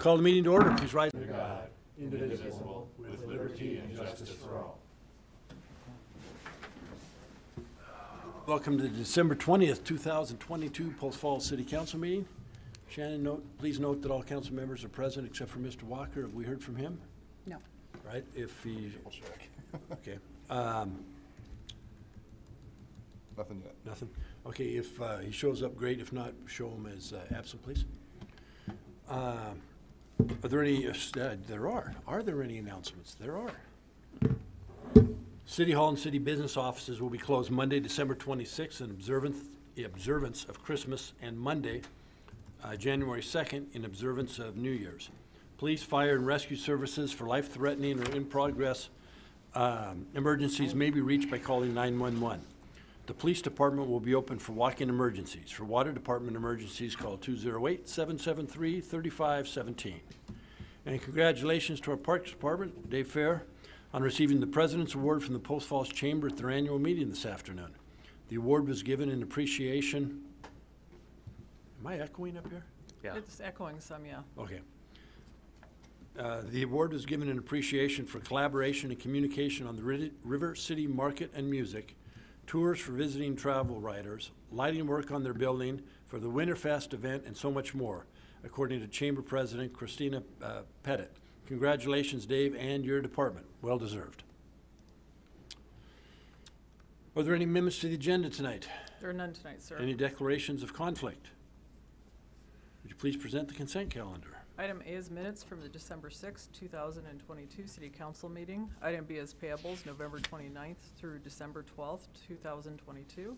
call the meeting to order. Please rise. Under God, indivisible, with liberty and justice for all. Welcome to the December 20th, 2022 Post Falls City Council meeting. Shannon, please note that all council members are present except for Mr. Walker. Have we heard from him? No. Right, if he... Double check. Okay. Nothing yet. Nothing? Okay, if he shows up, great. If not, show him as absent, please. Are there any... there are. Are there any announcements? There are. City Hall and city business offices will be closed Monday, December 26th in observance of Christmas, and Monday, January 2nd in observance of New Year's. Police, fire, and rescue services for life-threatening or in-progress emergencies may be reached by calling 911. The police department will be open for walk-in emergencies. For water department emergencies, call 208-773-3517. And congratulations to our Parks Department, Dave Fair, on receiving the President's Award from the Post Falls Chamber at their annual meeting this afternoon. The award was given in appreciation. Am I echoing up here? Yeah. It's echoing some, yeah. Okay. The award was given in appreciation for collaboration and communication on the River City Market and Music, tours for visiting travel writers, lighting work on their building for the Winterfest event, and so much more, according to Chamber President Christina Pettit. Congratulations, Dave, and your department. Well deserved. Are there any amendments to the agenda tonight? There are none tonight, sir. Any declarations of conflict? Would you please present the consent calendar? Item A is minutes from the December 6, 2022 City Council meeting. Item B is payables November 29th through December 12th, 2022.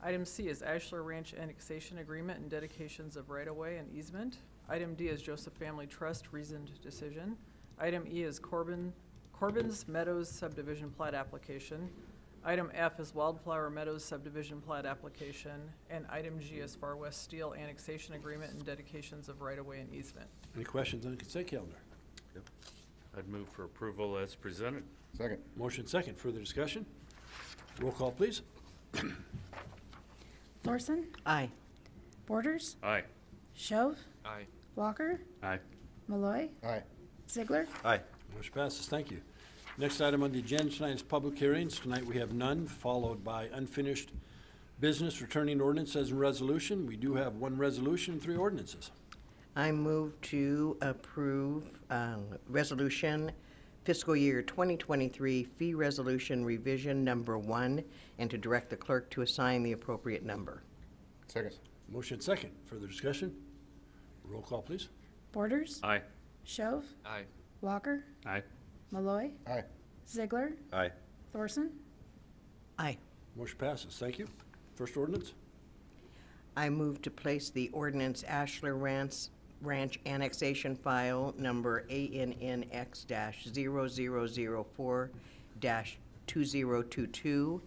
Item C is Ashlar Ranch Annexation Agreement and dedications of right-of-way and easement. Item D is Joseph Family Trust reasoned decision. Item E is Corbin's Meadows subdivision plat application. Item F is Wildflower Meadows subdivision plat application. And item G is Farwest Steel annexation agreement and dedications of right-of-way and easement. Any questions on the consent calendar? Yep. I'd move for approval as presented. Second. Motion second. Further discussion? Roll call, please. Thorson, Aye. Borders, Aye. Shove, Aye. Walker, Aye. Malloy, Aye. Ziegler, Aye. Motion passes. Thank you. Next item on the agenda tonight is public hearings. Tonight we have none, followed by unfinished business, returning ordinances and resolution. We do have one resolution and 3 ordinances. I move to approve resolution fiscal year 2023 fee resolution revision number 1 and to direct the clerk to assign the appropriate number. Second. Motion second. Further discussion? Roll call, please. Borders, Aye. Shove, Aye. Walker, Aye. Malloy, Aye. Ziegler, Aye. Thorson, Aye. Motion passes. Thank you. First ordinance? I move to place the ordinance Ashlar Ranch annexation file number ANNX-0004-2022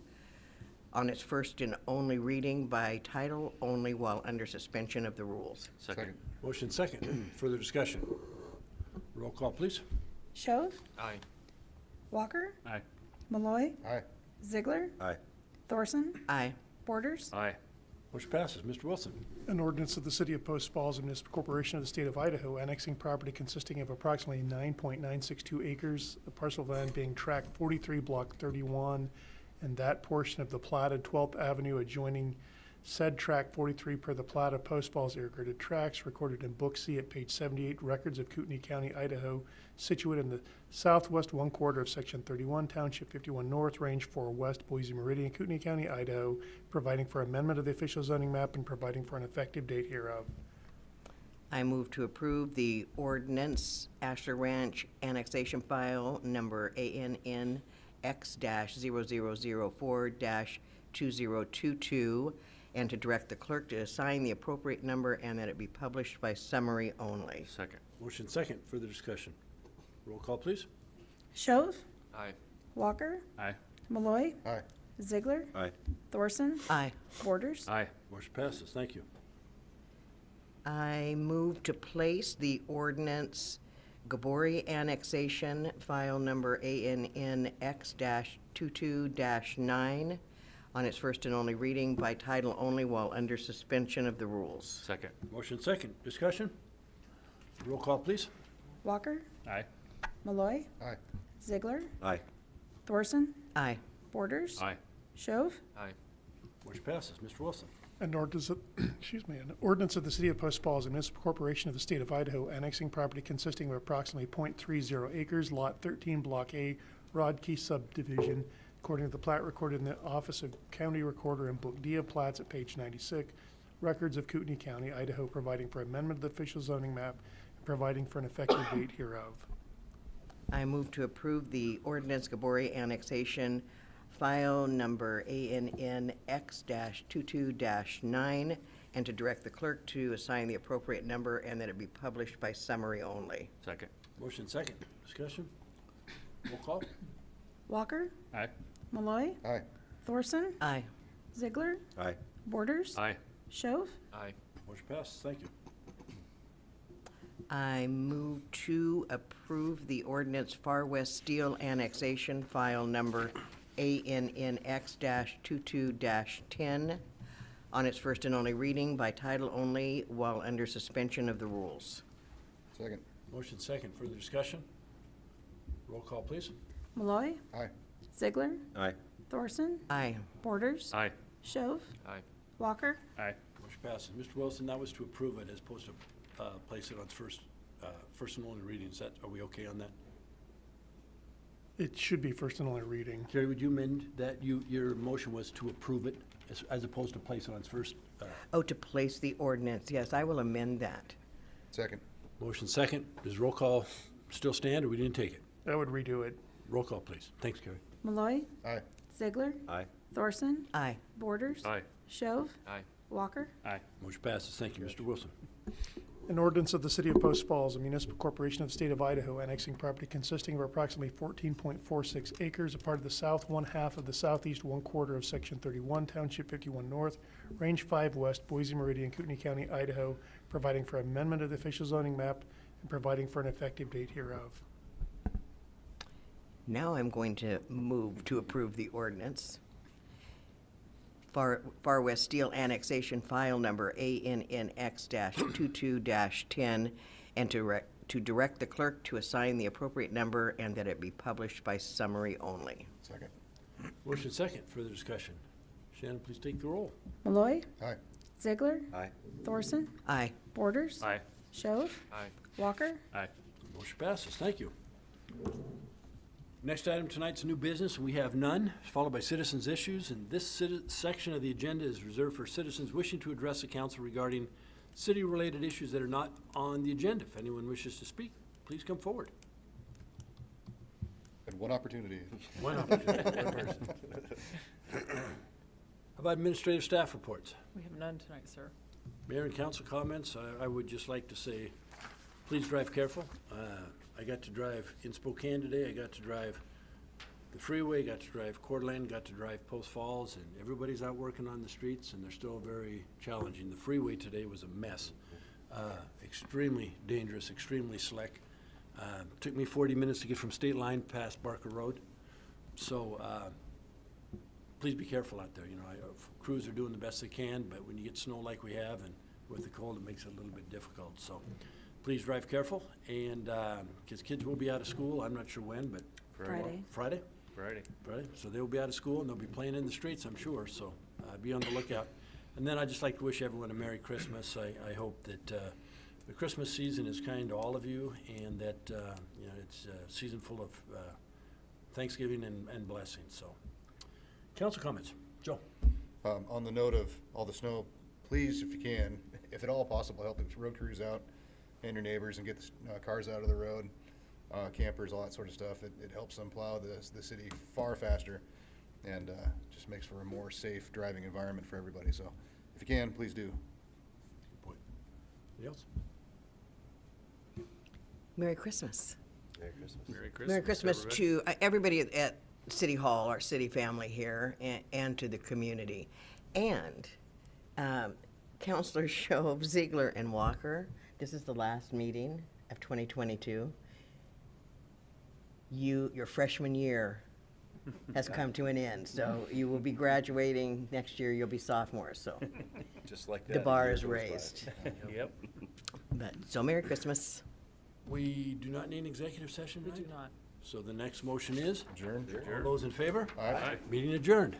on its first and only reading by title only while under suspension of the rules. Second. Motion second. Further discussion? Roll call, please. Shove, Aye. Walker, Aye. Malloy, Aye. Ziegler, Aye. Thorson, Aye. Borders, Aye. Motion passes. Mr. Wilson. An ordinance of the City of Post Falls, a municipal corporation of the state of Idaho, annexing property consisting of approximately 9.962 acres, the parcel of land being tract 43, block 31, and that portion of the platted 12th Avenue adjoining said tract 43 per the plat of Post Falls irrigated tracts recorded in Book C at page 78, Records of Kootenai County, Idaho, situated in the southwest 1/4 of Section 31, Township 51 North, Range 4 West, Boise Meridian, Kootenai County, Idaho, providing for amendment of the official zoning map and providing for an effective date hereof. I move to approve the ordinance Ashlar Ranch annexation file number ANNX-0004-2022 and to direct the clerk to assign the appropriate number and that it be published by summary only. Second. Motion second. Further discussion? Roll call, please. Shove, Aye. Walker, Aye. Malloy, Aye. Ziegler, Aye. Thorson, Aye. Borders, Aye. Motion passes. Thank you. I move to place the ordinance Gabourie annexation file number ANNX-22-9 on its first and only reading by title only while under suspension of the rules. Second. Motion second. Discussion? Roll call, please. Walker, Aye. Malloy, Aye. Ziegler, Aye. Thorson, Aye. Borders. Aye. Shove. Aye. Motion passes. Mr. Wilson. An ordinance of, an ordinance of the City of Post Falls, a municipal corporation of the state of Idaho, annexing property consisting of approximately .30 acres, Lot 13, Block A, Rodkey subdivision, according to the plat recorded in the Office of County Recorder and Book D of Plats at page 96, records of Kootenai County, Idaho, providing for amendment of the official zoning map and providing for an effective date hereof. I move to approve the ordinance Gabourie annexation, file number ANNX-22-9, and to direct the clerk to assign the appropriate number and that it be published by summary only. Second. Motion second. Discussion? Roll call. Walker, Aye. Malloy, Aye. Thorson, Aye. Ziegler, Aye. Borders. Aye. Shove. Aye. Motion passes. Thank you. I move to approve the ordinance Farwest Steel annexation, file number ANNX-22-10, on its first and only reading by title only while under suspension of the rules. Second. Motion second. Further discussion? Roll call, please. Malloy, Aye. Ziegler, Aye. Thorson, Aye. Borders. Aye. Shove. Aye. Walker. Aye. Motion passes. Mr. Wilson, that was to approve it as opposed to place it on first and only reading. Are we okay on that? It should be first and only reading. Carrie, would you amend that? Your motion was to approve it as opposed to place it on its first? Oh, to place the ordinance. Yes, I will amend that. Second. Motion second. Does roll call still stand, or we didn't take it? I would redo it. Roll call, please. Thanks, Carrie. Malloy, Aye. Ziegler, Aye. Thorson, Aye. Borders. Aye. Shove. Aye. Walker. Aye. Motion passes. Thank you, Mr. Wilson. An ordinance of the City of Post Falls, a municipal corporation of the state of Idaho, annexing property consisting of approximately 14.46 acres, a part of the south one-half of the southeast one-quarter of Section 31, Township 51 North, Range 5 West, Boise Meridian, Kootenai County, Idaho, providing for amendment of the official zoning map and providing for an effective date hereof. Now I'm going to move to approve the ordinance. Far West Steel annexation, file number ANNX-22-10, and to direct the clerk to assign the appropriate number and that it be published by summary only. Second. Motion second. Further discussion? Shannon, please take the roll. Malloy, Aye. Ziegler, Aye. Thorson, Aye. Borders. Aye. Shove. Aye. Walker. Aye. Motion passes. Thank you. Next item tonight's new business. We have none, followed by citizens' issues. And this section of the agenda is reserved for citizens wishing to address the council regarding city-related issues that are not on the agenda. If anyone wishes to speak, please come forward. Had one opportunity. One opportunity. One person. How about administrative staff reports? We have none tonight, sir. Mayor and council comments. I would just like to say, please drive careful. I got to drive in Spokane today. I got to drive the freeway, got to drive Coeur d'Alene, got to drive Post Falls, and everybody's out working on the streets, and they're still very challenging. The freeway today was a mess. Extremely dangerous, extremely slick. Took me 40 minutes to get from State Line past Barker Road. So please be careful out there. You know, crews are doing the best they can, but when you get snow like we have and with the cold, it makes it a little bit difficult. So please drive careful, and because kids will be out of school, I'm not sure when, but Friday. Friday? Friday. Friday. So they'll be out of school, and they'll be playing in the streets, I'm sure, so be on the lookout. And then I'd just like to wish everyone a Merry Christmas. I hope that the Christmas season is kind to all of you, and that you know, it's a season full of Thanksgiving and blessings. So, council comments. Joe. On the note of all the snow, please, if you can, if at all possible, help the road crews out and your neighbors and get the cars out of the road, campers, all that sort of stuff. It helps them plow the city far faster and just makes for a more safe driving environment for everybody. So if you can, please do. Anybody else? Merry Christmas. Merry Christmas. Merry Christmas. Merry Christmas everybody. to everybody at City Hall, our city family here, and to the community. And Councilor Shove, Ziegler, and Walker, this is the last meeting of 2022. Your freshman year has come to an end, so you will be graduating next year. You'll be sophomores, so Just like that. the bar year is goes by. raised. Yep. But so Merry Christmas. We do not need an executive session We tonight? do not. So the next motion is, Adjourn? all those in favor? Aye. Meeting adjourned.